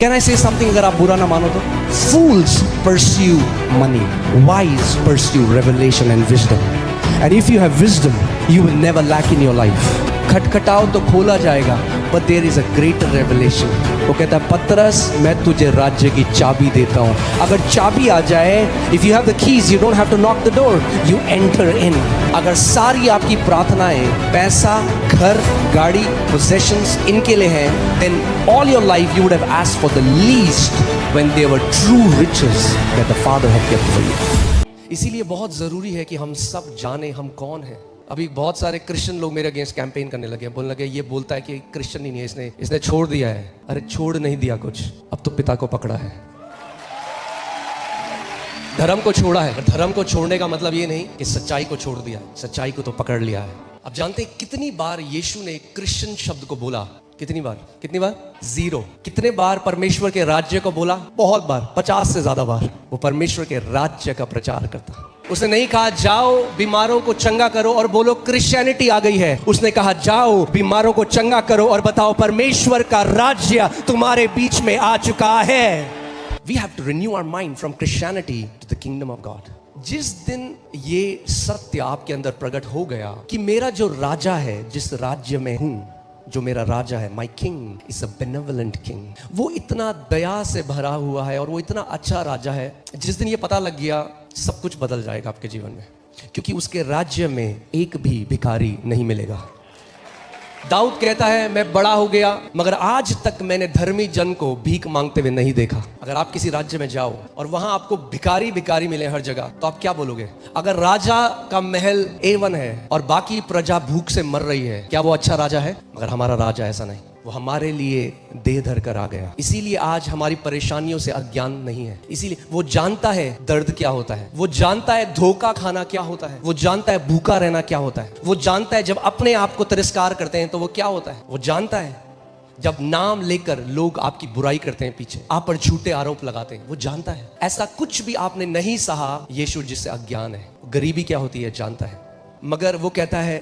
Can I say something अगर आप बुरा ना मानो तो? Fools pursue money, wise pursue revelation and wisdom. And if you have wisdom, you will never lack in your life. खटखटाओ तो खोला जाएगा, but there is a greater revelation. वो कहता है पतरस मैं तुझे राज्य की चाबी देता हूँ. अगर चाबी आ जाए, if you have the keys, you don't have to knock the door. You enter in. अगर सारी आपकी प्रार्थनाएं पैसा, घर, गाड़ी, possessions इनके लिए हैं, then all your life you would have asked for the least when they were true riches that the Father had kept for you. इसीलिए बहुत जरूरी है कि हम सब जाने हम कौन हैं. अभी बहुत सारे क्रिश्चियन लोग मेरे अगेंस्ट कैंपेन करने लगे, बोलने लगे ये बोलता है कि क्रिश्चियन ही नहीं है, इसने छोड़ दिया है. अरे छोड़ नहीं दिया कुछ, अब तो पिता को पकड़ा है. धर्म को छोड़ा है. धर्म को छोड़ने का मतलब ये नहीं कि सच्चाई को छोड़ दिया, सच्चाई को तो पकड़ लिया है. अब जानते हैं कितनी बार यीशु ने क्रिश्चियन शब्द को बोला? कितनी बार? 0. कितने बार परमेश्वर के राज्य को बोला? बहुत बार, 50 से ज्यादा बार. वो परमेश्वर के राज्य का प्रचार करता. उसने नहीं कहा जाओ बीमारों को चंगा करो और बोलो क्रिश्चियनिटी आ गई है. उसने कहा जाओ बीमारों को चंगा करो और बताओ परमेश्वर का राज्य तुम्हारे बीच में आ चुका है. We have to renew our mind from Christianity to the kingdom of God. जिस दिन ये सत्य आपके अंदर प्रकट हो गया कि मेरा जो राजा है, जिस राज्य में हूं, जो मेरा राजा है, my king is a benevolent king, वो इतना दया से भरा हुआ है और वो इतना अच्छा राजा है. जिस दिन ये पता लग गया, सब कुछ बदल जाएगा आपके जीवन में, क्योंकि उसके राज्य में एक भी भिखारी नहीं मिलेगा. दाऊद कहता है मैं बड़ा हो गया मगर आज तक मैंने धर्मी जन को भीख मांगते हुए नहीं देखा. अगर आप किसी राज्य में जाओ और वहां आपको भिखारी मिले हर जगह, तो आप क्या बोलोगे? अगर राजा का महल A1 है और बाकी प्रजा भूख से मर रही है, क्या वो अच्छा राजा है? मगर हमारा राजा ऐसा नहीं. वो हमारे लिए देह धर कर आ गया. इसीलिए आज हमारी परेशानियों से अज्ञान नहीं है. इसीलिए वो जानता है दर्द क्या होता है, वो जानता है धोखा खाना क्या होता है, वो जानता है भूखा रहना क्या होता है, वो जानता है जब अपने आप को तिरस्कार करते हैं तो वो क्या होता है, वो जानता है जब नाम लेकर लोग आपकी बुराई करते हैं, पीछे आप पर झूठे आरोप लगाते हैं, वो जानता है. ऐसा कुछ भी आपने नहीं सहा यीशु जिससे अज्ञान है. गरीबी क्या होती है जानता है. मगर वो कहता है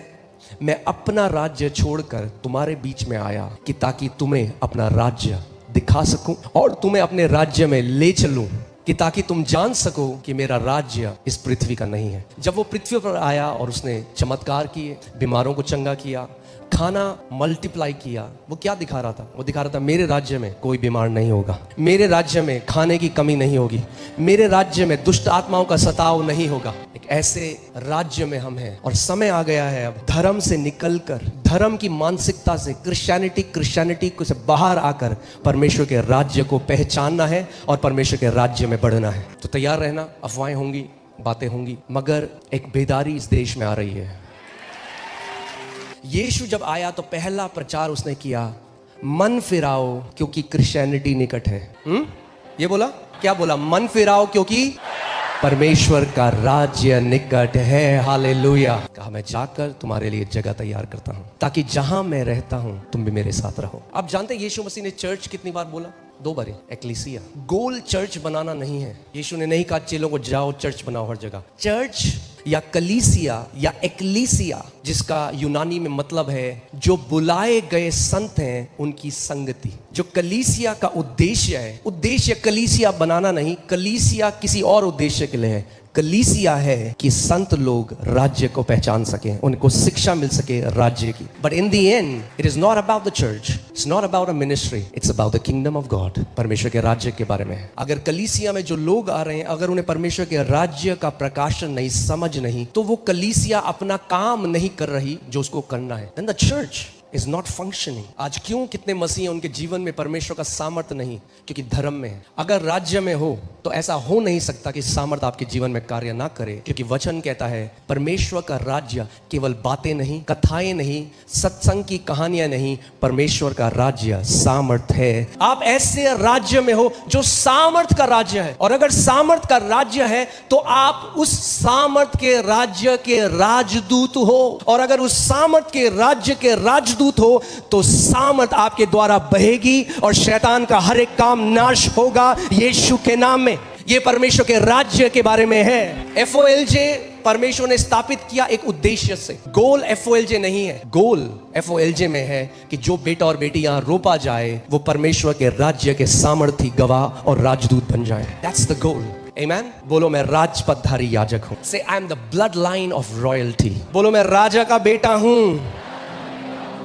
मैं अपना राज्य छोड़कर तुम्हारे बीच में आया कि ताकि तुम्हें अपना राज्य दिखा सकूं और तुम्हें अपने राज्य में ले चलूं, कि ताकि तुम जान सको कि मेरा राज्य इस पृथ्वी का नहीं है. जब वो पृथ्वी पर आया और उसने चमत्कार किए, बीमारों को चंगा किया, खाना मल्टीप्लाई किया, वो क्या दिखा रहा था? वो दिखा रहा था मेरे राज्य में कोई बीमार नहीं होगा, मेरे राज्य में खाने की कमी नहीं होगी, मेरे राज्य में दुष्ट आत्माओं का सताव नहीं होगा. एक ऐसे राज्य में हम हैं और समय आ गया है अब धर्म से निकलकर, धर्म की मानसिकता से, क्रिश्चियनिटी को से बाहर आकर परमेश्वर के राज्य को पहचानना है और परमेश्वर के राज्य में बढ़ना है. तो तैयार रहना. अफवाहें होंगी, बातें होंगी, मगर एक बेदारी इस देश में आ रही है. यीशु जब आया तो पहला प्रचार उसने किया, मन फिराओ क्योंकि क्रिश्चियनिटी निकट है. ये बोला, क्या बोला? मन फिराओ क्योंकि परमेश्वर का राज्य निकट है. हालेलुया. कहा मैं जाकर तुम्हारे लिए जगह तैयार करता हूं ताकि जहां मैं रहता हूं तुम भी मेरे साथ रहो. आप जानते हैं यीशु मसीह ने चर्च कितनी बार बोला? 2 बार. एक्लीसिया. गोल चर्च बनाना नहीं है. यीशु ने नहीं कहा चेलों को जाओ चर्च बनाओ हर जगह. चर्च या कलीसिया या एक्लीसिया, जिसका यूनानी में मतलब है जो बुलाए गए संत हैं उनकी संगति. जो कलीसिया का उद्देश्य है, उद्देश्य कलीसिया बनाना नहीं, कलीसिया किसी और उद्देश्य के लिए है. कलीसिया है कि संत लोग राज्य को पहचान सके, उनको शिक्षा मिल सके राज्य की. But in the end it is not about the church, it's not about a ministry, it's about the kingdom of God. परमेश्वर के राज्य के बारे में है. अगर कलीसिया में जो लोग आ रहे हैं, अगर उन्हें परमेश्वर के राज्य का प्रकाशन नहीं, समझ नहीं, तो वो कलीसिया अपना काम नहीं कर रही जो उसको करना है. Then the church is not functioning. आज क्यों कितने मसीह हैं उनके जीवन में परमेश्वर का सामर्थ्य नहीं? क्योंकि धर्म में है. अगर राज्य में हो तो ऐसा हो नहीं सकता कि सामर्थ्य आपके जीवन में कार्य ना करे, क्योंकि वचन कहता है परमेश्वर का राज्य केवल बातें नहीं, कथाएं नहीं, सत्संग की कहानियां नहीं, परमेश्वर का राज्य सामर्थ्य है. आप ऐसे राज्य में हो जो सामर्थ्य का राज्य है, और अगर सामर्थ्य का राज्य है तो आप उस सामर्थ्य के राज्य के राजदूत हो, और अगर उस सामर्थ्य के राज्य के राजदूत हो तो सामर्थ आपके द्वारा बहेगी और शैतान का हर एक काम नाश होगा यीशु के नाम में. ये परमेश्वर के राज्य के बारे में है. FOLJ परमेश्वर ने स्थापित किया एक उद्देश्य से। गोल FOLJ नहीं है, गोल FOLJ में है कि जो बेटा और बेटी यहां रोपा जाए वो परमेश्वर के राज्य के सामर्थी गवाह और राजदूत बन जाए। That's the goal. Amen? बोलो मैं राजपदधारी याजक हूं। Say I am the bloodline of royalty. बोलो मैं राजा का बेटा हूं।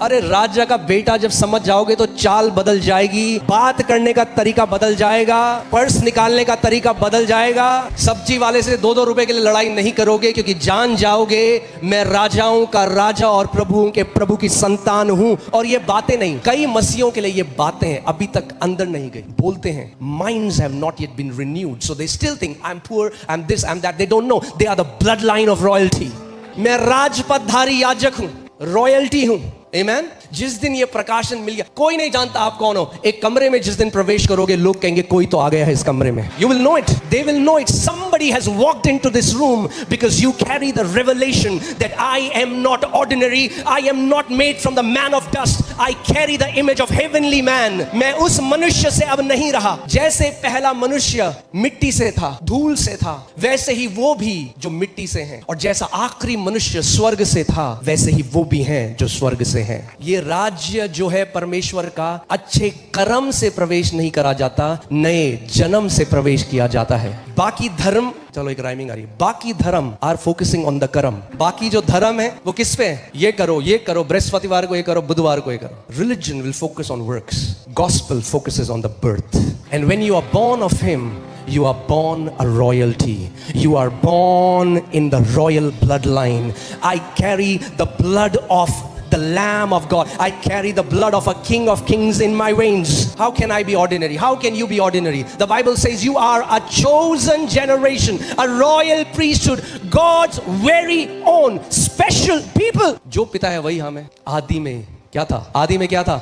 अरे राजा का बेटा जब समझ जाओगे तो चाल बदल जाएगी, बात करने का तरीका बदल जाएगा, पर्स निकालने का तरीका बदल जाएगा। सब्जी वाले से 2-2 रुपए के लिए लड़ाई नहीं करोगे, क्योंकि जान जाओगे मैं राजाओं का राजा और प्रभुओं के प्रभु की संतान हूं। और ये बातें नहीं, कई मसीहों के लिए ये बातें अभी तक अंदर नहीं गई। बोलते हैं minds have not yet been renewed, so they still think I'm poor, I'm this, I'm that. They don't know they are the bloodline of royalty. मैं राजपदधारी याजक हूं, रॉयल्टी हूं। Amen? जिस दिन ये प्रकाशन मिल गया, कोई नहीं जानता आप कौन हो। एक कमरे में जिस दिन प्रवेश करोगे लोग कहेंगे कोई तो आ गया है इस कमरे में। You will know it. They will know it. Somebody has walked into this room because you carry the revelation that I am not ordinary. I am not made from the man of dust. I carry the image of heavenly man. मैं उस मनुष्य से अब नहीं रहा। जैसे पहला मनुष्य मिट्टी से था, धूल से था, वैसे ही वो भी जो मिट्टी से हैं। और जैसा आखिरी मनुष्य स्वर्ग से था, वैसे ही वो भी हैं जो स्वर्ग से हैं। ये राज्य जो है परमेश्वर का, अच्छे कर्म से प्रवेश नहीं करा जाता, नए जन्म से प्रवेश किया जाता है। बाकी धर्म, चलो एक राइमिंग आ रही है, बाकी धर्म आर फोकसिंग ऑन द कर्म। बाकी जो धर्म है वो किस पे है? ये करो, बृहस्पतिवार को ये करो, बुधवार को ये करो। Religion will focus on works, gospel focuses on the birth. And when you are born of him, you are born a royalty. You are born in the royal bloodline. I carry the blood of the Lamb of God. I carry the blood of a King of Kings in my veins. How can I be ordinary? How can you be ordinary? The Bible says you are a chosen generation, a royal priesthood, God's very own special people. जो पिता है वही हम है। आदि में क्या था? आदि में क्या था?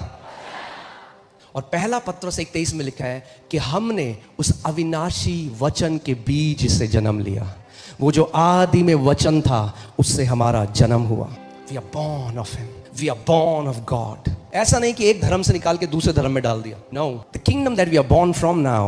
और पहला पत्रस 1:23 में लिखा है कि हमने उस अविनाशी वचन के बीज से जन्म लिया। वो जो आदि में वचन था उससे हमारा जन्म हुआ। We are born of him. We are born of God. ऐसा नहीं कि एक धर्म से निकाल के दूसरे धर्म में डाल दिया। No, the kingdom that we are born from now,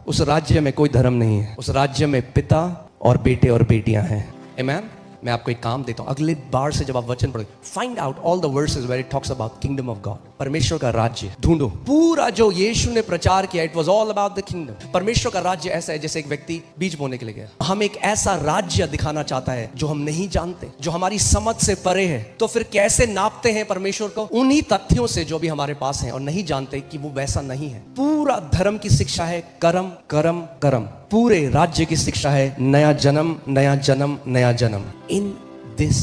उस राज्य में कोई धर्म नहीं है। उस राज्य में पिता और बेटे और बेटियां हैं। Amen? मैं आपको एक काम देता हूं, अगले बार से जब आप वचन पढ़ोगे, find out all the verses where it talks about kingdom of God, परमेश्वर का राज्य ढूंढो। पूरा जो यीशु ने प्रचार किया, it was all about the kingdom. परमेश्वर का राज्य ऐसा है जैसे एक व्यक्ति बीज बोने के लिए गया। हम एक ऐसा राज्य दिखाना चाहता है जो हम नहीं जानते, जो हमारी समझ से परे है। तो फिर कैसे नापते हैं परमेश्वर को? उन्हीं तथ्यों से जो भी हमारे पास हैं, और नहीं जानते कि वो वैसा नहीं है। पूरा धर्म की शिक्षा है कर्म कर्म कर्म। पूरे राज्य की शिक्षा है नया जन्म नया जन्म नया जन्म। In this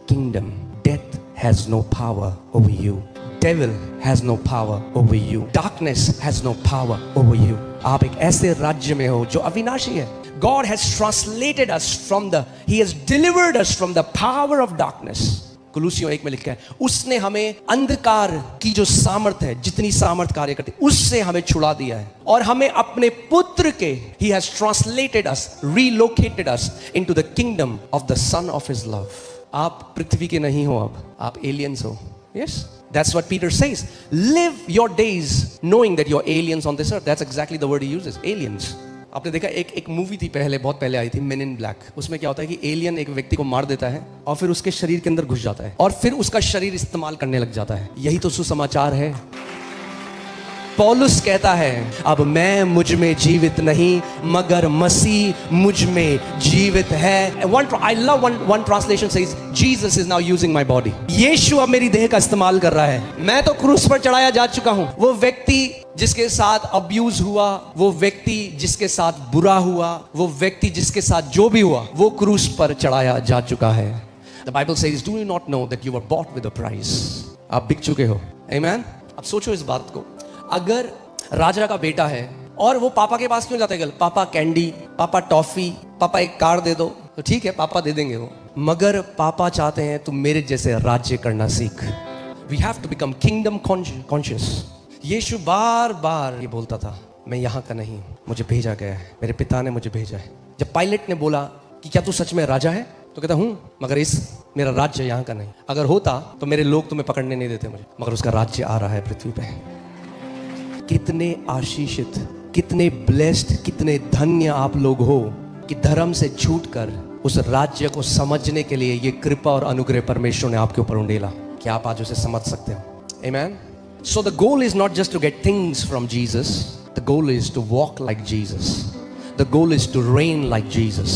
kingdom death has no power over you, devil has no power over you, darkness has no power over you. आप एक ऐसे राज्य में हो जो अविनाशी है। God has translated us from the, He has delivered us from the power of darkness. कुलूसियों 1 में लिखा है उसने हमें अंधकार की जो सामर्थ है, जितनी सामर्थ कार्य करती, उससे हमें छुड़ा दिया है और हमें अपने पुत्र के, He has translated us, relocated us into the kingdom of the Son of His love. आप पृथ्वी के नहीं हो, अब आप aliens हो. Yes, that's what Peter says. Live your days knowing that you're aliens on this earth. That's exactly the word he uses, aliens. आपने देखा एक मूवी थी पहले, बहुत पहले आई थी, मेन इन ब्लैक। उसमें क्या होता है कि एलियन एक व्यक्ति को मार देता है और फिर उसके शरीर के अंदर घुस जाता है और फिर उसका शरीर इस्तेमाल करने लग जाता है। यही तो सुसमाचार है। पौलुस कहता है अब मैं मुझ में जीवित नहीं मगर मसीह मुझ में जीवित है। I love one translation says Jesus is now using my body. यीशु अब मेरी देह का इस्तेमाल कर रहा है। मैं तो क्रूस पर चढ़ाया जा चुका हूं। वो व्यक्ति जिसके साथ अब्यूज हुआ, वो व्यक्ति जिसके साथ बुरा हुआ, वो व्यक्ति जिसके साथ जो भी हुआ, वो क्रूस पर चढ़ाया जा चुका है। The Bible says, do you not know that you were bought with a price? आप बिक चुके हो। Amen? अब सोचो इस बात को, अगर राजा का बेटा है और वो पापा के पास क्यों जाता है? पापा कैंडी, पापा टॉफी, पापा एक कार दे दो, तो ठीक है पापा दे देंगे वो, मगर पापा चाहते हैं तुम मेरे जैसे राज्य करना सीख। We have to become kingdom conscious. यीशु बार बार ये बोलता था मैं यहाँ का नहीं, मुझे भेजा गया है, मेरे पिता ने मुझे भेजा है। जब पायलट ने बोला कि क्या तू सच में राजा है, तो कहता हूँ, मगर मेरा राज्य यहाँ का नहीं। अगर होता तो मेरे लोग तुम्हें पकड़ने नहीं देते मुझे, मगर उसका राज्य आ रहा है पृथ्वी पे। कितने आशीषित, कितने ब्लेस्ड, कितने धन्य आप लोग हो कि धर्म से छूटकर उस राज्य को समझने के लिए ये कृपा और अनुग्रह परमेश्वर ने आपके ऊपर उंडेला कि आप आज उसे समझ सकते हो। आमेन। So the goal is not just to get things from Jesus. The goal is to walk like Jesus. The goal is to reign like Jesus.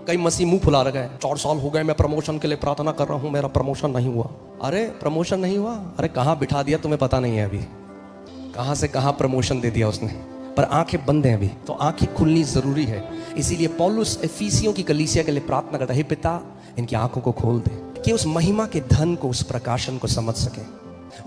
कई मसीह मुंह फुला रखा है, 4 साल हो गए मैं प्रमोशन के लिए प्रार्थना कर रहा हूं, मेरा प्रमोशन नहीं हुआ। अरे प्रमोशन नहीं हुआ, अरे कहां बिठा दिया तुम्हें पता नहीं है अभी, कहां से कहां प्रमोशन दे दिया उसने। पर आंखें बंद हैं अभी, तो आंखें खुलनी जरूरी है। इसीलिए पौलुस एफिसियों की कलीसिया के लिए प्रार्थना करता है, हे पिता इनकी आंखों को खोल दे कि उस महिमा के धन को, उस प्रकाशन को समझ सके।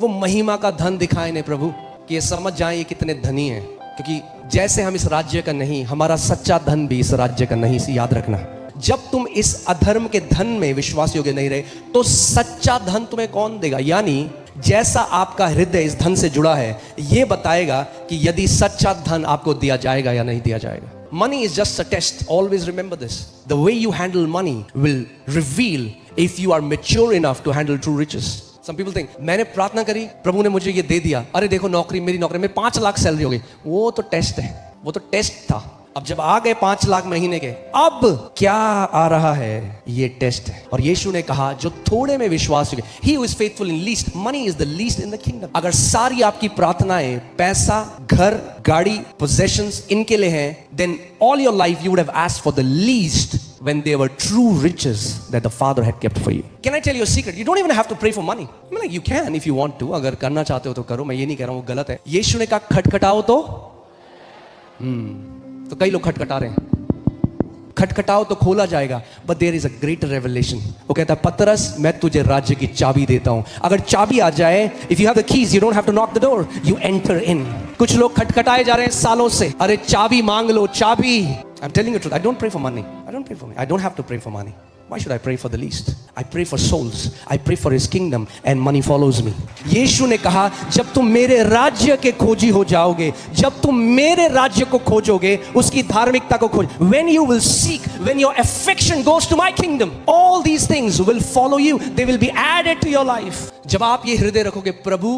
वो महिमा का धन दिखाए ने प्रभु, कि ये समझ जाए ये कितने धनी हैं। क्योंकि जैसे हम इस राज्य का नहीं, हमारा सच्चा धन भी इस राज्य का नहीं। इसे याद रखना, जब तुम इस अधर्म के धन में विश्वास योग्य नहीं रहे तो सच्चा धन तुम्हें कौन देगा? यानी जैसा आपका हृदय इस धन से जुड़ा है, ये बताएगा कि यदि सच्चा धन आपको दिया जाएगा या नहीं दिया जाएगा। Money is just a test. Always remember this. The way you handle money will reveal if you are mature enough to handle true riches. Some people think, मैंने प्रार्थना करी, प्रभु ने मुझे ये दे दिया, अरे देखो नौकरी, मेरी नौकरी में 5 लाख सैलरी हो गई। वो तो टेस्ट है, वो तो टेस्ट था। अब जब आ गए 5 लाख महीने के, अब क्या आ रहा है? ये टेस्ट है। और यीशु ने कहा, जो थोड़े में विश्वास हो गए, he who is faithful in least, money is the least in the kingdom. अगर सारी आपकी प्रार्थनाएं पैसा, घर, गाड़ी, possessions इनके लिए हैं, then all your life you would have asked for the least when they were true riches that the Father had kept for you. Can I tell you a secret? You don't even have to pray for money. I mean, like, you can if you want to. अगर करना चाहते हो तो करो, मैं ये नहीं कह रहा हूँ वो गलत है। यीशु ने कहा खटखटाओ तो कई लोग खटखटा रहे हैं, खटखटाओ तो खोला जाएगा। But there is a greater revelation. वो कहता है, पतरस मैं तुझे राज्य की चाबी देता हूं। अगर चाबी आ जाए, if you have the keys, you don't have to knock the door, you enter in. कुछ लोग खटखटाए जा रहे हैं सालों से, अरे चाबी मांग लो, चाबी। I am telling you truth, I don't pray for money, I don't pray for money, I don't have to pray for money. Why should I pray for the least? I pray for souls. I pray for His kingdom and money follows me. यीशु ने कहा, जब तुम मेरे राज्य के खोजी हो जाओगे, जब तुम मेरे राज्य को खोजोगे, उसकी धार्मिकता को खोज, when you will seek, when your affection goes to my kingdom, all these things will follow you. They will be added to your life. जब आप ये हृदय रखोगे, प्रभु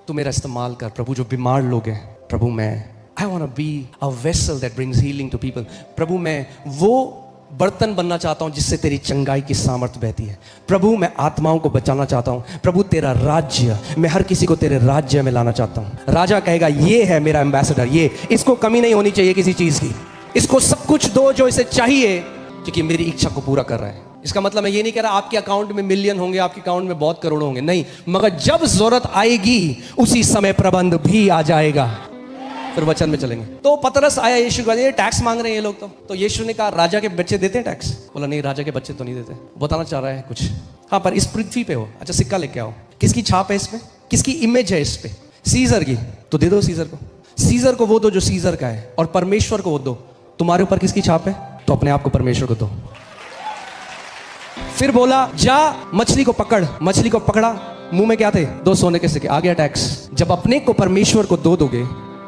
तू मेरा इस्तेमाल कर, प्रभु जो बीमार लोग हैं, प्रभु मैं I want to be a vessel that brings healing to people. प्रभु मैं वो बर्तन बनना चाहता हूं जिससे तेरी चंगाई की सामर्थ बहती है। प्रभु मैं आत्माओं को बचाना चाहता हूं। प्रभु तेरा राज्य, मैं हर किसी को तेरे राज्य में लाना चाहता हूं। राजा कहेगा, ये है मेरा एम्बेसडर, ये, इसको कमी नहीं होनी चाहिए किसी चीज की, इसको सब कुछ दो जो इसे चाहिए, क्योंकि मेरी इच्छा को पूरा कर रहा है। इसका मतलब मैं ये नहीं कह रहा आपके अकाउंट में मिलियन होंगे, आपके अकाउंट में बहुत करोड़ों होंगे, नहीं, मगर जब जरूरत आएगी उसी समय प्रबंध भी आ जाएगा। फिर वचन में चलेंगे। तो पतरस आया यीशु के पास, ये टैक्स मांग रहे हैं ये लोग। तो यीशु ने कहा, राजा के बच्चे देते हैं टैक्स? बोला नहीं, राजा के बच्चे तो नहीं देते। बताना चाह रहा है कुछ, हाँ, पर इस पृथ्वी पे हो, अच्छा सिक्का लेके आओ, किसकी छाप है इस पे, किसकी इमेज है इस पे? सीजर की, तो दे दो सीजर को। सीजर को वो दो जो सीजर का है, और परमेश्वर को वो दो। तुम्हारे ऊपर किसकी छाप है? तो अपने आप को परमेश्वर को दो। फिर बोला, जा मछली को पकड़। मछली को पकड़ा, मुंह में क्या थे? 2 सोने के सिक्के। आ गया टैक्स। जब अपने को परमेश्वर को दो दोगे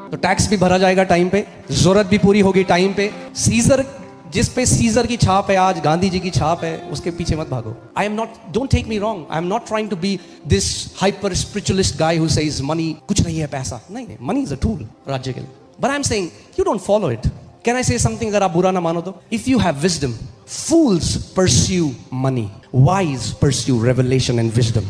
तो टैक्स भी भरा जाएगा टाइम पे, जरूरत भी पूरी होगी टाइम पे। सीजर, जिस पे सीजर की छाप है, आज गांधी जी की छाप है, उसके पीछे मत भागो। I am not, don't take me wrong, I am not trying to be this hyper spiritualist guy who says money कुछ नहीं है, पैसा नहीं है, मनी इज अ टूल राज्य के लिए। But I am saying you don't follow it. Can I से समथिंग, अगर आप बुरा ना मानो तो? If you have wisdom, fools pursue money, wise pursue revelation and wisdom.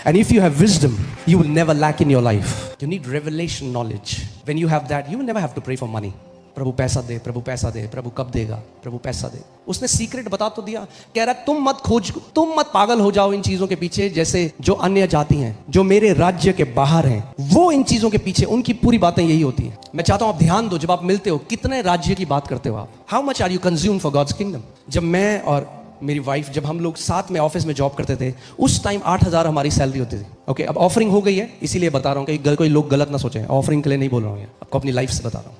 And if you have wisdom, you will never lack in your life. You need revelation knowledge. When you have that, you will never have to pray for money. प्रभु पैसा दे, प्रभु पैसा दे, प्रभु कब देगा, प्रभु पैसा दे। उसने secret बता तो दिया। कह रहा तुम मत खोज, तुम मत पागल हो जाओ इन चीजों के पीछे, जैसे जो अन्य जाति हैं, जो मेरे राज्य के बाहर हैं, वो इन चीजों के पीछे, उनकी पूरी बातें यही होती हैं। मैं चाहता हूं आप ध्यान दो, जब आप मिलते हो, कितने राज्य की बात करते हो आप? How much are you consume for God's kingdom? जब मैं और मेरी वाइफ, जब हम लोग साथ में ऑफिस में जॉब करते थे, उस टाइम 8,000 हमारी सैलरी होती थी। ओके, अब ऑफरिंग हो गई है, इसीलिए बता रहा हूँ कि कोई लोग गलत ना सोचें, ऑफरिंग के लिए नहीं बोल रहा हूँ, आपको अपनी लाइफ से बता रहा हूँ।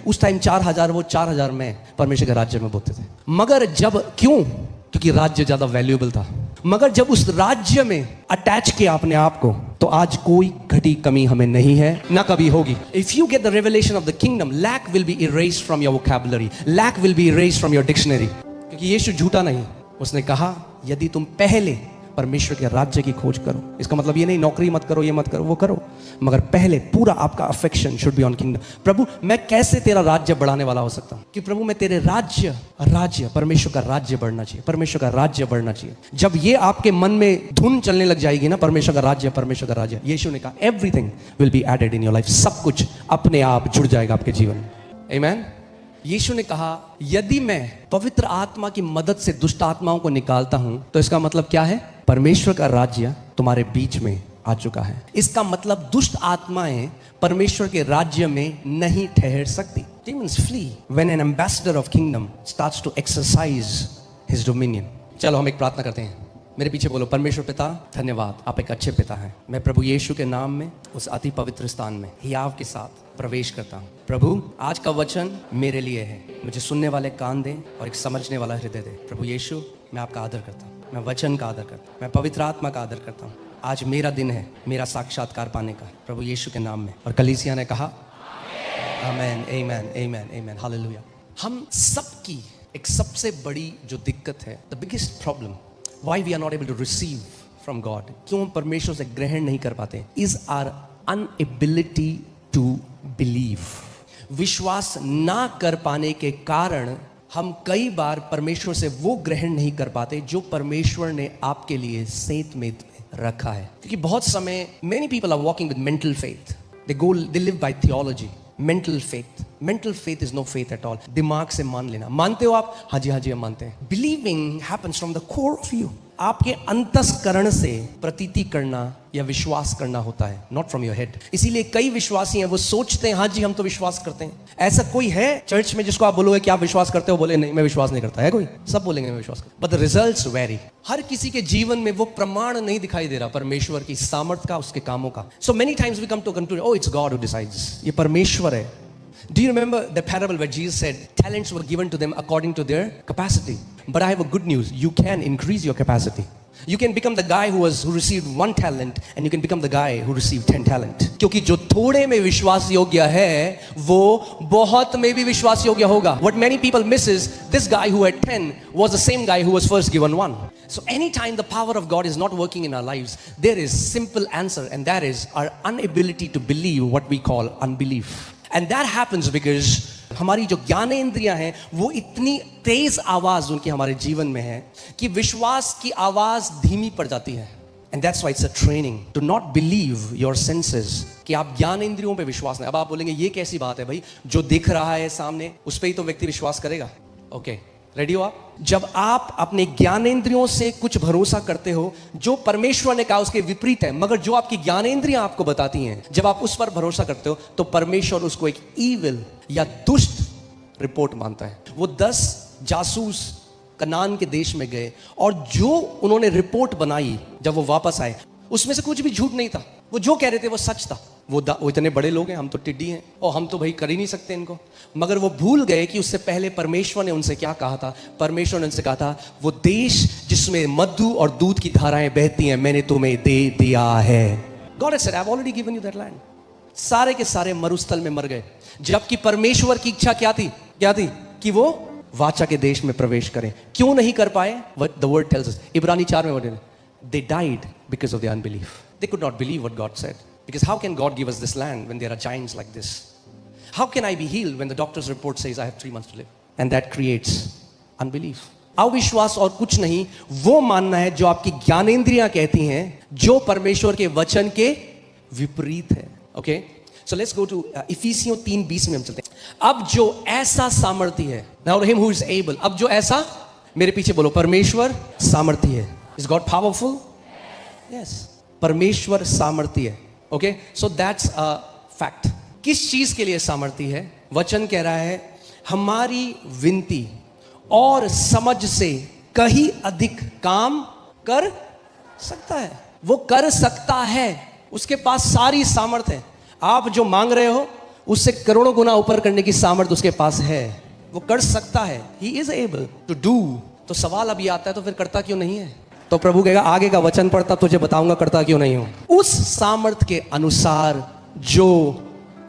उस टाइम 4,000, वो 4,000 में परमेश्वर के राज्य में बोलते थे। मगर जब, क्यों? क्योंकि राज्य ज्यादा वैल्यूएबल था। मगर जब उस राज्य में अटैच किया अपने आप को, तो आज कोई घटी कमी हमें नहीं है, ना कभी होगी। If you get the revelation of the kingdom, lack will be erased from your vocabulary, lack will be erased from your dictionary. क्योंकि यीशु झूठा नहीं, उसने कहा यदि तुम पहले परमेश्वर के राज्य की खोज करो। इसका मतलब ये नहीं नौकरी मत करो, ये मत करो, वो करो, मगर पहले पूरा आपका affection should be on kingdom. प्रभु मैं कैसे तेरा राज्य बढ़ाने वाला हो सकता हूँ? कि प्रभु मैं तेरे राज्य परमेश्वर का राज्य बढ़ना चाहिए, परमेश्वर का राज्य बढ़ना चाहिए। जब ये आपके मन में धुन चलने लग जाएगी ना, परमेश्वर का राज्य, यीशु ने कहा everything will be added in your life, सब कुछ अपने आप जुड़ जाएगा आपके जीवन में। आमीन। यीशु ने कहा यदि मैं पवित्र आत्मा की मदद से दुष्ट आत्माओं को निकालता हूं तो इसका मतलब क्या है? परमेश्वर का राज्य तुम्हारे बीच में आ चुका है। इसका मतलब दुष्ट आत्माएं परमेश्वर के राज्य में नहीं ठहर सकती। Demons flee when an ambassador of kingdom starts to exercise his dominion। चलो हम एक प्रार्थना करते हैं। मेरे पीछे बोलो, परमेश्वर पिता धन्यवाद, आप एक अच्छे पिता हैं। मैं प्रभु यीशु के नाम में उस अति पवित्र स्थान में हियाव के साथ प्रवेश करता हूँ। प्रभु आज का वचन मेरे लिए है, मुझे सुनने वाले कान दें और एक समझने वाला हृदय दें। प्रभु यीशु मैं आपका आदर करता हूँ, मैं वचन का आदर करता हूँ, मैं पवित्र आत्मा का आदर करता हूँ। आज मेरा दिन है मेरा साक्षात्कार पाने का, प्रभु यीशु के नाम में। और कलीसिया ने कहा आमेन, आमेन, आमेन, आमेन, हालेलुया। हम सबकी एक सबसे बड़ी जो दिक्कत है, the biggest problem why we are not able to receive from God, क्यों हम परमेश्वर से ग्रहण नहीं कर पाते, is our inability to believe. विश्वास ना कर पाने के कारण हम कई बार परमेश्वर से वो ग्रहण नहीं कर पाते जो परमेश्वर ने आपके लिए सेंत में रखा है। क्योंकि बहुत समय many people are walking with mental faith, they live by theology. Mental faith is no faith at all. दिमाग से मान लेना, मानते हो आप? हाँ जी हम मानते हैं। Believing happens from the core of you, आपके अंतस्करण से प्रतीति करना या विश्वास करना होता है, नॉट फ्रॉम योर हेड। इसीलिए कई विश्वासी हैं, वो सोचते हैं हाँ जी हम तो विश्वास करते हैं। ऐसा कोई है चर्च में जिसको आप बोलोगे कि आप विश्वास करते हो, बोले नहीं मैं विश्वास नहीं करता है? कोई? सब बोलेंगे मैं विश्वास करता, बट द रिजल्ट्स वेरी। हर किसी के जीवन में वो प्रमाण नहीं दिखाई दे रहा परमेश्वर की सामर्थ का, उसके कामों का। So many times we come to conclusion, oh it's God who decides, ये परमेश्वर है। Do you remember the parable where Jesus said talents were given to them according to their capacity? But I have a good news, you can increase your capacity. You can become the guy who received 1 talent and you can become the guy who received 10 talent. क्योंकि जो थोड़े में विश्वास योग्य है वो बहुत में भी विश्वास योग्य होगा। What many people miss is this guy who had 10 was the same guy who was first given 1. So anytime the power of God is not working in our lives, there is simple answer, and that is our inability to believe, what we call unbelief. And that happens because हमारी जो ज्ञानेंद्रियां हैं वो इतनी तेज आवाज उनकी हमारे जीवन में है कि विश्वास की आवाज धीमी पड़ जाती है। And that's why it's a training to not believe your senses, कि आप ज्ञानेंद्रियों पे विश्वास नहीं। अब आप बोलेंगे ये कैसी बात है भाई, जो दिख रहा है सामने उस पे ही तो व्यक्ति विश्वास करेगा। ओके, रेडी हो आप? जब आप अपने ज्ञानेंद्रियों से कुछ भरोसा करते हो जो परमेश्वर ने कहा उसके विपरीत है, मगर जो आपकी ज्ञानेंद्रियां आपको बताती हैं, जब आप उस पर भरोसा करते हो तो परमेश्वर उसको एक ईविल या दुष्ट रिपोर्ट मानता है। वो 10 जासूस कनान के देश में गए और जो उन्होंने रिपोर्ट बनाई जब वो वापस आए उसमें से कुछ भी झूठ नहीं था। वो जो कह रहे थे वो सच था। वो इतने बड़े लोग हैं, हम तो टिड्डी हैं और हम तो भाई कर ही नहीं सकते इनको। मगर वो भूल गए कि उससे पहले परमेश्वर ने उनसे क्या कहा था। परमेश्वर ने उनसे कहा था वो देश जिसमें मधु और दूध की धाराएं बहती हैं मैंने तुम्हें दे दिया है। God has said, I've already given you that land. सारे के सारे मरुस्थल में मर गए, जबकि परमेश्वर की इच्छा क्या थी कि वो वाचा के देश में प्रवेश करें। क्यों नहीं कर पाए? The word tells us, इब्रानी 4 में वर्णन है, they died because of their unbelief. They could not believe what God said. Because how can God give us this land when there are giants like this? How can I be healed when the doctor's report says I have 3 months to live? And that creates unbelief. अविश्वास और कुछ नहीं, वो मानना है जो आपकी ज्ञानेंद्रियां कहती हैं, जो परमेश्वर के वचन के विपरीत है। Okay, so let's go to इफिसियों 3:20 में हम चलते हैं। अब जो ऐसा सामर्थ्य है, now him who is able, अब जो ऐसा, मेरे पीछे बोलो, परमेश्वर सामर्थ्य है। Is God powerful? यस, परमेश्वर सामर्थ्य है। Okay, so that's a fact. किस चीज के लिए सामर्थ्य है? वचन कह रहा है हमारी विनती और समझ से कहीं अधिक काम कर सकता है। वो कर सकता है, उसके पास सारी सामर्थ्य है। आप जो मांग रहे हो उससे करोड़ों गुना ऊपर करने की सामर्थ्य उसके पास है। वो कर सकता है, he is able to do. तो सवाल अब ये आता है तो फिर करता क्यों नहीं है? तो प्रभु कहेगा आगे का वचन पढ़ता तुझे बताऊंगा करता क्यों नहीं हूं। उस सामर्थ के अनुसार जो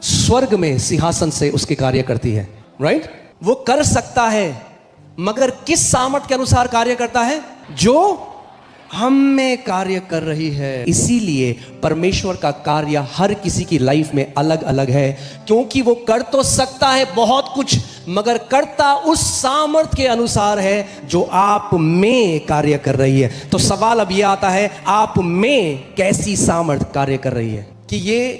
स्वर्ग में सिंहासन से उसके कार्य करती है, राइट? वो कर सकता है, मगर किस सामर्थ के अनुसार कार्य करता है? जो हम में कार्य कर रही है। इसीलिए परमेश्वर का कार्य हर किसी की लाइफ में अलग अलग है, क्योंकि वो कर तो सकता है बहुत कुछ, मगर करता उस सामर्थ के अनुसार है जो आप में कार्य कर रही है। तो सवाल अब ये आता है, आप में कैसी सामर्थ कार्य कर रही है? कि ये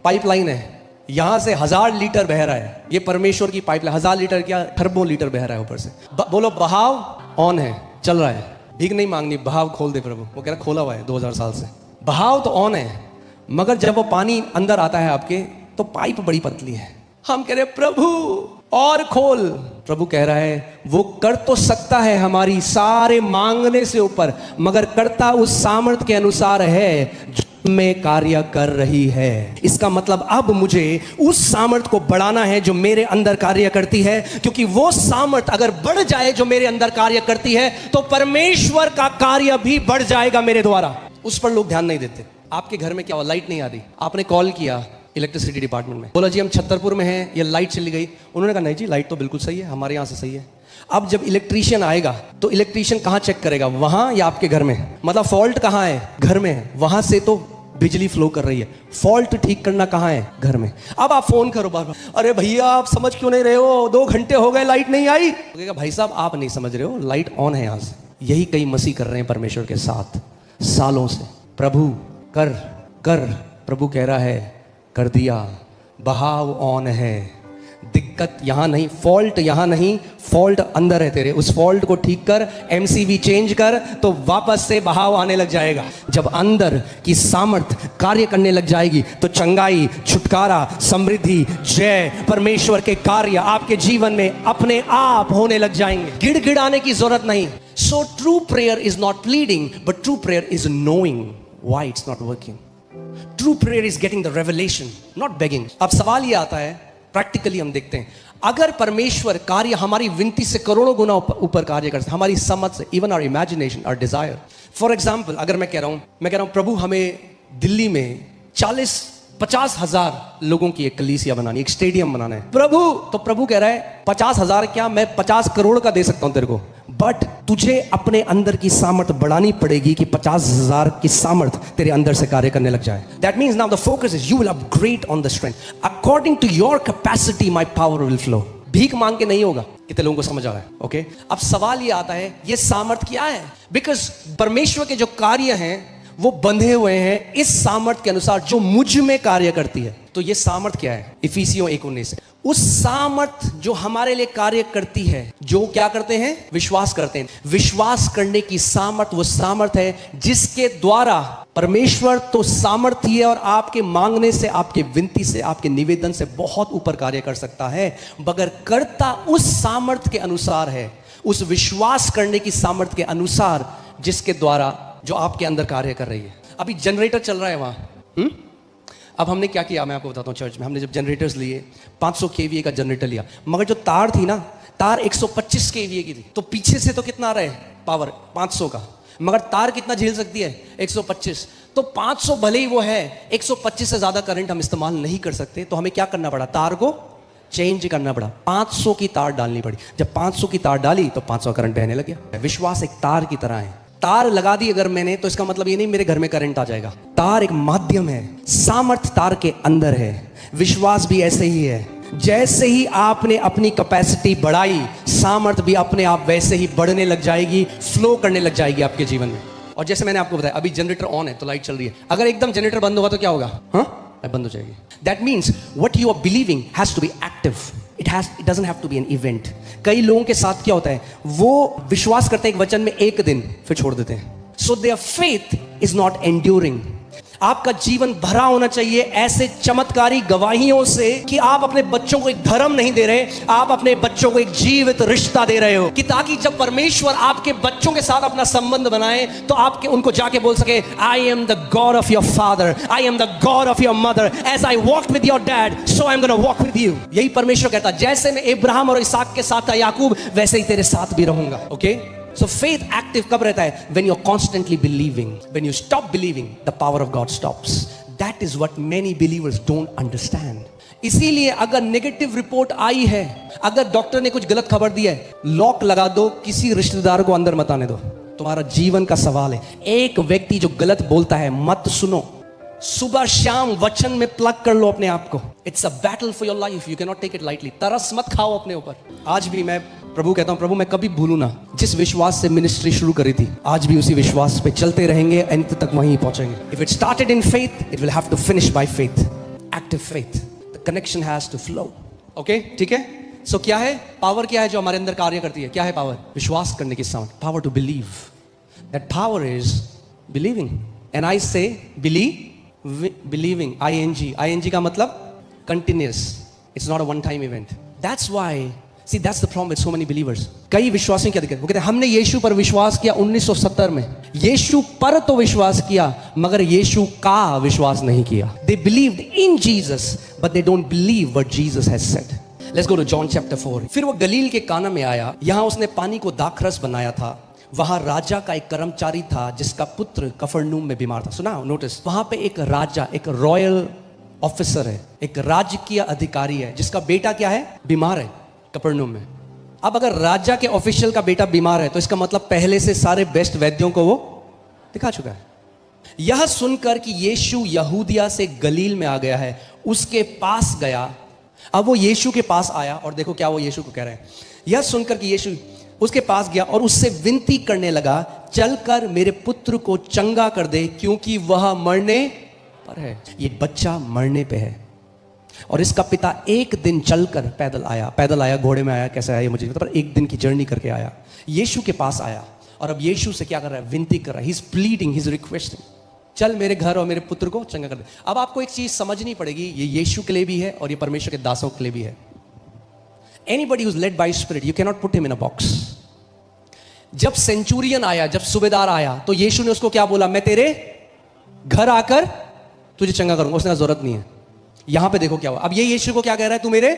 पाइपलाइन है, यहां से 1000 लीटर बह रहा है, ये परमेश्वर की पाइपलाइन, 1000 लीटर क्या खरबों लीटर बह रहा है ऊपर से। बोलो बहाव ऑन है, चल रहा है, भीख नहीं मांगनी, बहाव खोल दे प्रभु। वो कह रहा खोला हुआ है 2000 साल से, बहाव तो ऑन है, मगर जब वो पानी अंदर आता है आपके तो पाइप बड़ी पतली है। हम कह रहे प्रभु और खोल, प्रभु कह रहा है वो कर तो सकता है हमारी सारे मांगने से ऊपर, मगर करता उस सामर्थ के अनुसार है में कार्य कर रही है। इसका मतलब अब मुझे उस सामर्थ को बढ़ाना है जो मेरे अंदर कार्य करती है, क्योंकि वो सामर्थ अगर बढ़ जाए जो मेरे अंदर कार्य करती है तो परमेश्वर का कार्य भी बढ़ जाएगा मेरे द्वारा। उस पर लोग ध्यान नहीं देते। आपके घर में क्या हुआ, लाइट नहीं आ रही, आपने कॉल किया इलेक्ट्रिसिटी डिपार्टमेंट में, बोला जी हम छतरपुर में हैं, ये लाइट चली गई। उन्होंने कहा नहीं जी लाइट तो बिल्कुल सही है, हमारे यहाँ से सही है। अब जब इलेक्ट्रीशियन आएगा तो इलेक्ट्रीशियन कहाँ चेक करेगा, वहां या आपके घर में? मतलब फॉल्ट कहाँ है, घर में है, वहां से तो बिजली फ्लो कर रही है, फॉल्ट ठीक करना कहाँ है, घर में। अब आप फोन करो बार बार, अरे भैया आप समझ क्यों नहीं रहे हो, 2 घंटे हो गए लाइट नहीं आई। भाई साहब आप नहीं समझ रहे हो, लाइट ऑन है यहाँ से। यही कई मसीह कर रहे हैं परमेश्वर के साथ सालों से। प्रभु कर कर, प्रभु कह रहा है कर दिया, बहाव ऑन है, दिक्कत यहां नहीं, फॉल्ट यहां नहीं, फॉल्ट अंदर है तेरे, उस फॉल्ट को ठीक कर, एमसीबी चेंज कर, तो वापस से बहाव आने लग जाएगा। जब अंदर की सामर्थ कार्य करने लग जाएगी तो चंगाई, छुटकारा, समृद्धि, जय, परमेश्वर के कार्य आपके जीवन में अपने आप होने लग जाएंगे। गिड़गिड़ाने की जरूरत नहीं। So true prayer is not pleading, but true prayer is knowing why it's not working. True prayer is getting the revelation, not begging. अब सवाल ये आता है, प्रैक्टिकली हम देखते हैं, अगर परमेश्वर कार्य हमारी विनती से करोड़ों गुना ऊपर कार्य करता है, हमारी समझ से, even our imagination, our desire. For example अगर मैं कह रहा हूं प्रभु हमें दिल्ली में 40-50 हजार लोगों की एक कलीसिया बनानी, एक स्टेडियम बनाना है प्रभु, तो प्रभु कह रहा है 50,000 क्या, मैं 50 करोड़ का दे सकता हूं तेरे को, बट तुझे अपने अंदर की सामर्थ बढ़ानी पड़ेगी कि 50,000 की सामर्थ तेरे अंदर से कार्य करने लग जाए। That means now the focus is you will upgrade on the strength according to your capacity, my power will flow. भीख मांग के नहीं होगा। कितने लोगों को समझ आ रहा है? ओके अब सवाल ये आता है ये सामर्थ क्या है? बिकॉज परमेश्वर के जो कार्य हैं वो बंधे हुए हैं इस सामर्थ के अनुसार जो मुझ में कार्य करती है। तो ये सामर्थ क्या है? इफिसियों 1:19 उस सामर्थ जो हमारे लिए कार्य करती है, जो क्या करते हैं? विश्वास करते हैं। विश्वास करने की सामर्थ वो सामर्थ है जिसके द्वारा परमेश्वर तो सामर्थी है और आपके मांगने से, आपके विनती से, आपके निवेदन से बहुत ऊपर कार्य कर सकता है, मगर करता उस सामर्थ के अनुसार है, उस विश्वास करने की सामर्थ के अनुसार जिसके द्वारा जो आपके अंदर कार्य कर रही है। अभी जनरेटर चल रहा है वहां। अब हमने क्या किया मैं आपको बताता हूँ। चर्च में हमने जब जनरेटर्स लिए, 500 kVA का जनरेटर लिया, मगर जो तार थी ना, तार 125 kVA की थी, तो पीछे से तो कितना आ रहा है पावर 500 का, मगर तार कितना झेल सकती है? 125। तो 500 भले ही वो है, 125 से ज्यादा करंट हम इस्तेमाल नहीं कर सकते, तो हमें क्या करना पड़ा? तार को चेंज करना पड़ा, 500 की तार डालनी पड़ी। जब 500 की तार डाली तो 500 करंट बहने लग गया। विश्वास एक तार की तरह है। तार लगा दी अगर मैंने, तो इसका मतलब ये नहीं मेरे घर में करंट आ जाएगा। तार एक माध्यम है, सामर्थ तार के अंदर है। विश्वास भी ऐसे ही है। जैसे ही आपने अपनी कैपेसिटी बढ़ाई, सामर्थ भी अपने आप वैसे ही बढ़ने लग जाएगी, फ्लो करने लग जाएगी आपके जीवन में। और जैसे मैंने आपको बताया, अभी जनरेटर ऑन है तो लाइट चल रही है, अगर एकदम जनरेटर बंद होगा तो क्या होगा? बंद हो जाएगी। That means what you are believing has to be active. It doesn't have to be an event. कई लोगों के साथ क्या होता है, वो विश्वास करते हैं एक वचन में एक दिन, फिर छोड़ देते हैं। So their faith is not enduring. आपका जीवन भरा होना चाहिए ऐसे चमत्कारी गवाहियों से कि आप अपने बच्चों को एक धर्म नहीं दे रहे, आप अपने बच्चों को एक जीवित रिश्ता दे रहे हो, कि ताकि जब परमेश्वर आपके बच्चों के साथ अपना संबंध बनाए तो आपके उनको जाके बोल सके, I am the God of your father, I am the God of your mother, as I walk with your dad so I am gonna walk with you. यही परमेश्वर कहता है, जैसे मैं इब्राहिम और इसहाक के साथ था याकूब, वैसे ही तेरे साथ भी रहूंगा। ओके So faith active कब रहता है? When you're constantly believing. When you stop believing, the power of God stops. That is what many believers don't understand. इसीलिए अगर नेगेटिव रिपोर्ट आई है, अगर डॉक्टर ने कुछ गलत खबर दी है, लॉक लगा दो, किसी रिश्तेदार को अंदर मत आने दो। तुम्हारा जीवन का सवाल है। एक व्यक्ति जो गलत बोलता है मत सुनो, सुबह शाम वचन में प्लग कर लो अपने आप को। It's a battle for your life, you can not take it lightly. तरस मत खाओ अपने ऊपर। आज भी मैं प्रभु कहता हूं, प्रभु मैं कभी भूलू ना, जिस विश्वास से मिनिस्ट्री शुरू करी थी, आज भी उसी विश्वास पे चलते रहेंगे, अंत तक वहीं पहुंचेंगे। If it started in faith, it will have to finish by faith, active faith. The connection has to flow. Okay, ठीक है। सो क्या है पावर? क्या है जो हमारे अंदर कार्य करती है? क्या है पावर? विश्वास करने की sound, power to believe. That power is believing. And I say believing, ing का मतलब continuous, it's not a one time event. That's why, see that's the problem with so many believers. कई विश्वासियों क्या दिक्कत? वो कहते हैं हमने यीशु पर विश्वास किया 1970 में। यीशु पर तो विश्वास किया, मगर यीशु का विश्वास नहीं किया। They believed in Jesus but they don't believe what Jesus has said. Let's go to John chapter 4। फिर वो गलील के काना में आया, यहां उसने पानी को दाखरस बनाया था। वहां राजा का एक कर्मचारी था जिसका पुत्र कफरनूम में बीमार था। सुना, नोटिस, वहां पे एक राजा, एक रॉयल ऑफिसर है, एक राजकीय अधिकारी है जिसका बेटा क्या है? बीमार है कफरनूम में। अब अगर राजा के ऑफिशियल का बेटा बीमार है तो इसका मतलब पहले से सारे बेस्ट वैद्यों को वो दिखा चुका है। यह सुनकर कि यीशु यहूदिया से गलील में आ गया है, उसके पास गया। अब वो यीशु के पास आया और देखो क्या वो यीशु को कह रहे हैं। यह सुनकर कि यीशु उसके पास गया और उससे विनती करने लगा, चलकर मेरे पुत्र को चंगा कर दे, क्योंकि वह मरने पर है। ये बच्चा मरने पे है। और इसका पिता एक दिन चलकर पैदल आया, घोड़े में आया, कैसे आया ये मुझे नहीं पता, पर एक दिन की जर्नी करके आया, यीशु के पास आया। और अब यीशु से क्या कर रहा है? विनती कर रहा है। He is pleading, he is requesting, चल मेरे घर और मेरे पुत्र को चंगा कर दे। अब आपको एक चीज समझनी पड़ेगी, ये यीशु के लिए भी है और ये परमेश्वर के दासों के लिए भी है। Anybody who's led by spirit, you cannot put him in a box. जब सेंचुरियन आया, जब सूबेदार आया, तो यीशु ने उसको क्या बोला? मैं तेरे घर आकर तुझे चंगा करूंगा। उसने कहा जरूरत नहीं है। यहां पे देखो क्या हुआ। अब ये यीशु को क्या कह रहा है? तू मेरे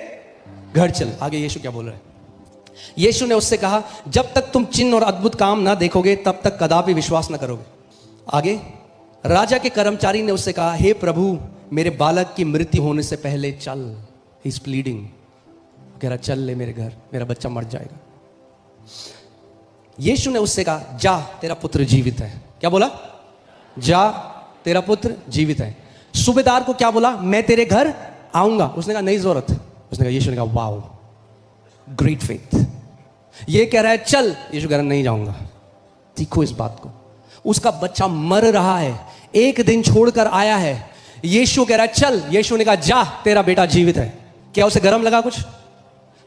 घर चल। आगे यीशु क्या बोल रहा है? यीशु ने उससे कहा, जब तक तुम चिन्ह और अद्भुत काम ना देखोगे तब तक कदापि विश्वास ना करोगे। आगे राजा के कर्मचारी ने उससे कहा, हे प्रभु, मेरे बालक की मृत्यु होने से पहले चल। ही इज प्लीडिंग, कह रहा चल ले मेरे घर, मेरा बच्चा मर जाएगा। यीशु ने उससे कहा, जा तेरा पुत्र जीवित है। क्या बोला? जा तेरा पुत्र जीवित है। सूबेदार को क्या बोला? मैं तेरे घर आऊंगा। उसने कहा नहीं जरूरत। उसने कहा, यीशु ने कहा वाओ, ग्रेट फेथ। ये कह रहा है चल, यीशु कह रहा है नहीं जाऊंगा। सीखो इस बात को। उसका बच्चा मर रहा है, एक दिन छोड़कर आया है, यीशु कह रहा है चल। यीशु ने कहा जा तेरा बेटा जीवित है। क्या उसे गर्म लगा? कुछ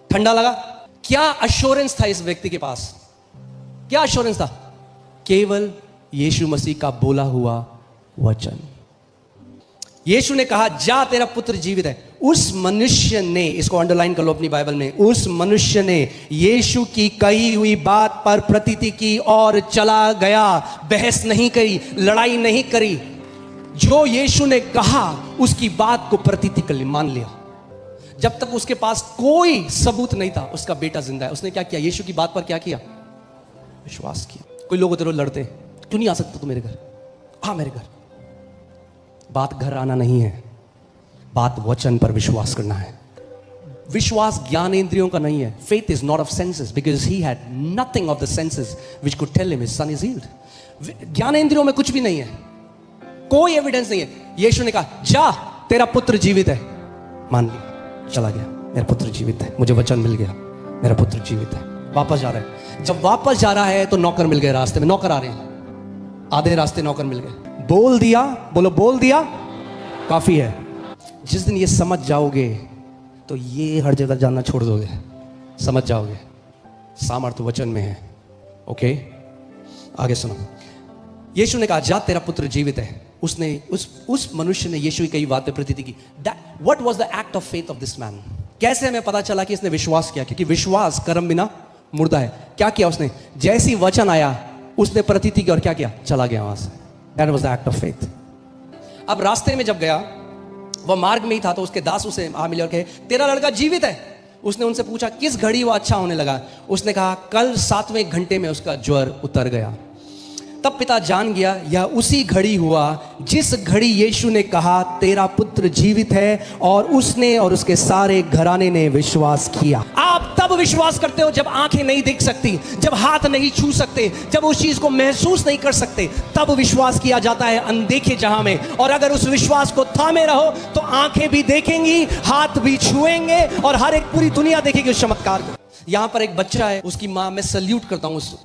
ठंडा लगा? क्या अश्योरेंस था इस व्यक्ति के पास? क्या अश्योरेंस था? केवल यीशु मसीह का बोला हुआ वचन। यीशु ने कहा जा तेरा पुत्र जीवित है। उस मनुष्य ने, इसको अंडरलाइन कर लो अपनी बाइबल में, उस मनुष्य ने यीशु की कही हुई बात पर प्रतीति की और चला गया। बहस नहीं करी, लड़ाई नहीं करी। जो यीशु ने कहा उसकी बात को प्रतीति कर ली, मान लिया। जब तक उसके पास कोई सबूत नहीं था उसका बेटा जिंदा है। उसने क्या किया? यीशु की बात पर क्या किया? विश्वास किया। कोई लोग तेरे लड़ते, क्यों नहीं आ सकता तू मेरे घर? हाँ मेरे घर। बात घर आना नहीं है, बात वचन पर विश्वास करना है। विश्वास ज्ञानेंद्रियों का नहीं है। Faith is not of senses, because he had nothing of the senses which could tell him his son is healed. ज्ञानेंद्रियों में कुछ भी नहीं है, कोई एविडेंस नहीं है। यीशु ने कहा जा तेरा पुत्र जीवित है। मान लिया, चला गया, मेरा पुत्र जीवित है, मुझे वचन मिल गया, मेरा पुत्र जीवित है। वापस जा रहा है। जब वापस जा रहा है तो नौकर मिल गए रास्ते में। नौकर आ रहे हैं, आधे रास्ते नौकर मिल गए। बोल दिया, बोलो बोल दिया काफी है। जिस दिन ये समझ जाओगे तो ये हर जगह जानना छोड़ दोगे। समझ जाओगे सामर्थ्य वचन में है। ओके, आगे सुनो। यीशु ने कहा जा तेरा पुत्र जीवित है। उसने उस मनुष्य ने यीशु की कई बातें प्रतीति की। What was the act of faith of this man? कैसे हमें पता चला कि इसने विश्वास किया? क्योंकि विश्वास कर्म बिना मुर्दा है। क्या किया उसने? जैसी वचन आया उसने प्रतीति की और क्या किया? चला गया वहां से। That was the act of faith. अब रास्ते में जब गया, वह मार्ग में ही था, तो उसके दास उसे आ मिले और कहे तेरा लड़का जीवित है। उसने उनसे पूछा किस घड़ी वो अच्छा होने लगा? उसने कहा कल 7वें घंटे में उसका ज्वर उतर गया। तब पिता जान गया यह उसी घड़ी हुआ जिस घड़ी यीशु ने कहा तेरा पुत्र जीवित है, और उसने और उसके सारे घराने ने विश्वास किया। आप तब विश्वास करते हो जब आंखें नहीं देख सकती, जब हाथ नहीं छू सकते, जब उस चीज को महसूस नहीं कर सकते, तब विश्वास किया जाता है अनदेखे जहां में। और अगर उस विश्वास को थामे रहो तो आंखें भी देखेंगी, हाथ भी छुएंगे, और हर एक पूरी दुनिया देखेगी उस चमत्कार को। यहां पर एक बच्चा है, उसकी मां, मैं सल्यूट करता हूं उस